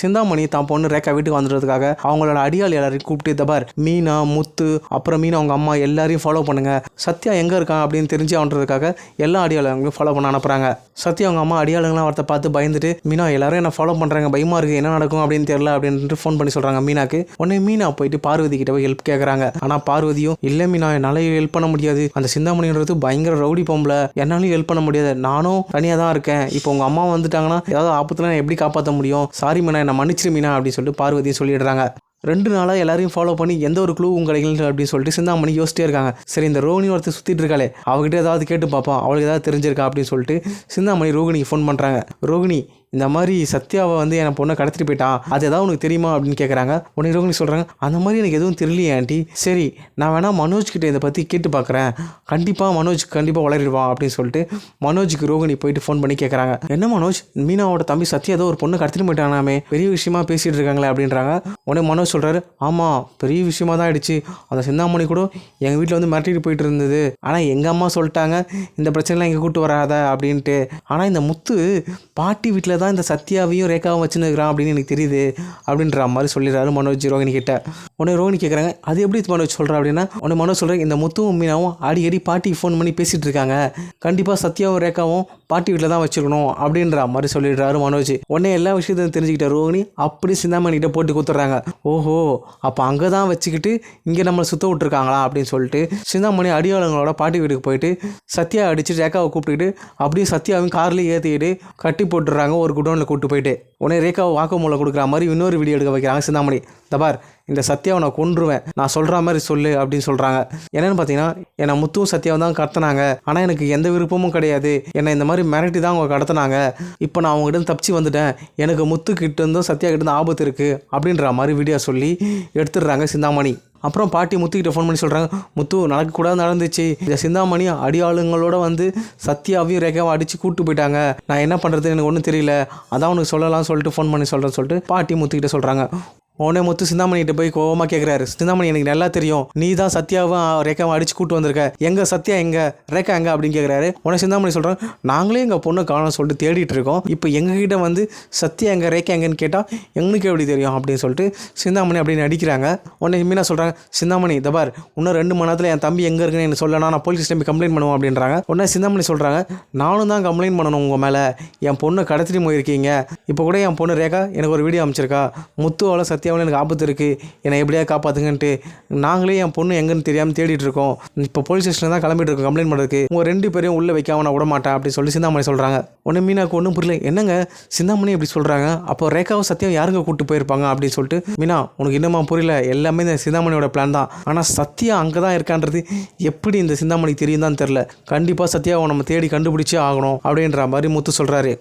சிந்தாமணி தான் பொண்ணு ரேக்கா வீட்டுக்கு வந்துடுறதுக்காக அவங்களோட அடியாள் எல்லாரையும் கூப்பிட்டு தபார் மீனா முத்து அப்புறம் மீனா அவங்க அம்மா எல்லாரையும் ஃபாலோ பண்ணுங்க, சத்யா எங்கே இருக்கான் அப்படின்னு தெரிஞ்சு அவன்றதுக்காக எல்லா அடியாளங்களையும் ஃபாலோ பண்ண அனுப்புறாங்க. சத்யா அவங்க அம்மா அடியாளுங்களாம் அவர்த்த பார்த்து பயந்துட்டு மீனா எல்லாரும் என்ன ஃபாலோ பண்ணுறாங்க, பயமா இருக்கு, என்ன நடக்கும் அப்படின்னு தெரியல அப்படின்ட்டு ஃபோன் பண்ணி சொல்கிறாங்க மீனாக்கு. உடனே மீனா போயிட்டு பார்வதி கிட்ட போய் ஹெல்ப் கேட்குறாங்க. ஆனால் பார்வதியும் இல்லை மீனா என்னால் ஹெல்ப் பண்ண முடியாது, அந்த சிந்தாமணின்றது பயங்கர ரவுடி பொம்பளை, என்னாலையும் ஹெல்ப் பண்ண முடியாது, நானும் தனியாக தான் இருக்கேன், இப்போ உங்கள் அம்மா வந்துட்டாங்கன்னா ஏதாவது ஆபத்துல நான் எப்படி காப்பாற்ற முடியும், சாரி மீனா என்னை மன்னிச்சிரு மீனா அப்படின்னு சொல்லிட்டு பார்வதியும் சொல்லிடுறாங்க. 2 நாளாக எல்லாரையும் ஃபாலோ பண்ணி எந்த ஒரு க்ளூ கிடைக்கல அப்படின்னு சொல்லிட்டு சிந்தாமணி யோசிச்சிட்டே இருக்காங்க. சரி இந்த ரோகிணி ஒருத்தர் சுற்றிட்டு இருக்காளே அவகிட்ட ஏதாவது கேட்டு பார்ப்போம், அவளுக்கு ஏதாவது தெரிஞ்சிருக்கா அப்படின்னு சொல்லிட்டு சிந்தாமணி ரோகிணிக்கு ஃபோன் பண்ணுறாங்க. ரோகிணி இந்த மாதிரி சத்யாவை என் பொண்ணை கடத்திட்டு போயிட்டான், அது ஏதாவது உனக்கு தெரியுமா அப்படின்னு கேட்குறாங்க. உடனே ரோகிணி சொல்கிறாங்க அந்த மாதிரி எனக்கு எதுவும் தெரியலையே ஆண்டி, சரி நான் வேணா மனோஜ் கிட்ட இதை பற்றி கேட்டு பார்க்குறேன், கண்டிப்பாக மனோஜ் கண்டிப்பாக வளரிடுவான் அப்படின்னு சொல்லிட்டு மனோஜுக்கு ரோகிணி போயிட்டு ஃபோன் பண்ணி கேட்குறாங்க. என்ன மனோஜ் மீனாவோட தம்பி சத்யா ஏதோ ஒரு பொண்ணு கடத்திட்டு போயிட்டானாமே, பெரிய விஷயமா பேசிகிட்டு இருக்காங்களே அப்படின்றாங்க. உடனே மனோஜ் சொல்கிறாரு ஆமாம் பெரிய விஷயமா தான் ஆயிடுச்சு, அந்த சிந்தாமணி கூட எங்கள் வீட்டில் மிரட்டிட்டு போயிட்டு இருந்தது, ஆனால் எங்கள் அம்மா சொல்லிட்டாங்க இந்த பிரச்சனைலாம் இங்கே கூட்டு வராத அப்படின்ட்டு, ஆனால் இந்த முத்து பாட்டி வீட்டில் தான் இந்த சத்யாவையும் ரேகாவும் வச்சுருக்கிறான் அப்படின்னு எனக்கு தெரியுது அப்படின்ற மாதிரி சொல்லிடுறாரு மனோஜ் ரோகிணி கிட்ட. உடனே ரோகிணி கேட்குறாங்க அது எப்படி மனோஜ் சொல்கிறேன் அப்படின்னா, உடனே மனோஜ் சொல்கிறேன் இந்த முத்துவும் மீனாவும் அடிக்கடி பாட்டிக்கு ஃபோன் பண்ணி பேசிகிட்டு இருக்காங்க, கண்டிப்பாக சத்யாவும் ரேகாவும் பாட்டி வீட்டில் தான் வச்சுருக்கணும் அப்படின்ற மாதிரி சொல்லிடுறாரு மனோஜ். உடனே எல்லா விஷயத்தையும் தெரிஞ்சுக்கிட்ட ரோகிணி அப்படி சிந்தாமணிகிட்ட போட்டு கொடுத்துட்றாங்க. ஓஹோ அப்போ அங்கே தான் வச்சுக்கிட்டு இங்கே நம்மளை சுத்த விட்டுருக்காங்களா அப்படின்னு சொல்லிட்டு சிந்தாமணி அடியாளங்களோட பாட்டி வீட்டுக்கு போயிட்டு சத்யா அடித்து ரேகாவை கூப்பிட்டுக்கிட்டு அப்படியே சத்யாவையும் கார்லேயே ஏற்றிக்கிட்டு கட்டி போட்டுடுறாங்க ஒரு குடோனில் கூப்பிட்டு போயிட்டு. உடனே ரேகாவை வாக்குமூலம் கொடுக்குற மாதிரி இன்னொரு வீடியோ எடுக்க வைக்கிறாங்க சிந்தாமணி. தபார் இந்த சத்யாவை நான் கொன்றுவேன், நான் சொல்கிற மாதிரி சொல்லு அப்படின்னு சொல்கிறாங்க. என்னென்னு பார்த்தீங்கன்னா என்னை முத்துவும் சத்யாவும் தான் கடத்தினாங்க, ஆனால் எனக்கு எந்த விருப்பமும் கிடையாது, என்னை இந்த மாதிரி மிரட்டி தான் அவங்க கடத்தினாங்க, இப்போ நான் அவங்ககிட்ட தப்பிச்சு வந்துட்டேன், எனக்கு முத்து கிட்ட இருந்தும் சத்யா கிட்ட இருந்தும் ஆபத்து இருக்குது அப்படின்ற மாதிரி வீடியோ சொல்லி எடுத்துடுறாங்க சிந்தாமணி. அப்புறம் பாட்டி முத்துக்கிட்ட ஃபோன் பண்ணி சொல்கிறாங்க முத்து நடக்கக்கூடாது நடந்துச்சு, இந்த சிந்தாமணி அடியாளுங்களோட சத்யாவையும் ரேகாவை அடித்து கூப்பிட்டு போயிட்டாங்க, நான் என்ன பண்ணுறது எனக்கு ஒன்றும் தெரியல, அதான் உனக்கு சொல்லலாம்னு சொல்லிட்டு ஃபோன் பண்ணி சொல்கிறேன்னு சொல்லிட்டு பாட்டி முத்துக்கிட்ட சொல்கிறாங்க. உடனே முத்து சிந்தாமணிகிட்ட போய் கோவமாக கேட்குறாரு. சிந்தாமணி எனக்கு நல்லா தெரியும், நீ தான் சத்யாவும் ரேகாவை அடிச்சு கூட்டு வந்திருக்க, எங்கே சத்யா எங்கே ரேகா எங்கே அப்படின்னு கேட்குறாரு. உடனே சிந்தாமணி சொல்கிறாங்க நாங்களே எங்கள் பொண்ணை காணோம் சொல்லிட்டு தேடிட்டு இருக்கோம், இப்போ எங்ககிட்ட சத்யா எங்கே ரேகா எங்கன்னு கேட்டால் எங்களுக்கு எப்படி தெரியும் அப்படின்னு சொல்லிட்டு சிந்தாமணி அப்படின்னு நடிக்கிறாங்க. உடனே மீனா சொல்கிறாங்க சிந்தாமணி தபார் இன்னும் 2 மணி நேரத்தில் என் தம்பி எங்கே இருக்குன்னு எனக்கு சொல்லலாம், நான் போலீஸ் ஸ்டேஷன் கம்ப்ளைண்ட் பண்ணுவோம் அப்படின்றாங்க. உடனே சிந்தாமணி சொல்கிறாங்க நானும் தான் கம்ப்ளைண்ட் பண்ணணும் உங்கள் மேலே, என் பொண்ணை கடத்திட்டு போயிருக்கீங்க, இப்போ கூட என் பொண்ணு ரேகா எனக்கு ஒரு வீடியோ அமைச்சிருக்கா, முத்துவால் சத்யா எனக்கு ஆபத்து இருக்குது, என்னை எப்படியா காப்பாற்றுங்கன்ட்டு நாங்களே என் பொண்ணு எங்கன்னு தெரியாமல் தேடிட்டு இருக்கோம், இப்போ போலீஸ் ஸ்டேஷனில் தான் கிளம்பிட்டு இருக்கோம் கம்ப்ளைண்ட் பண்ணுறதுக்கு, உங்கள் 2 பேரையும் உள்ளே வைக்காம நான் விட மாட்டேன் அப்படின்னு சொல்லி சிந்தாமணி சொல்கிறாங்க. உடனே மீனாக்கு ஒன்றும் புரியல, என்னங்க சிந்தாமணி எப்படி சொல்கிறாங்க, அப்போ ரேகாவும் சத்யாவும் யாருங்க கூப்பிட்டு போயிருப்பாங்க அப்படின்னு சொல்லிட்டு. மீனா உனக்கு இன்னுமா புரியல, எல்லாமே இந்த சிந்தாமணியோட பிளான் தான், ஆனால் சத்யா அங்கே தான் இருக்கான்றது எப்படி இந்த சிந்தாமணிக்கு தெரியும் தான் தெரில, கண்டிப்பாக சத்யாவை நம்ம தேடி கண்டுபிடிச்சே ஆகணும் அப்படின்ற மாதிரி முத்து சொல்கிறாரு.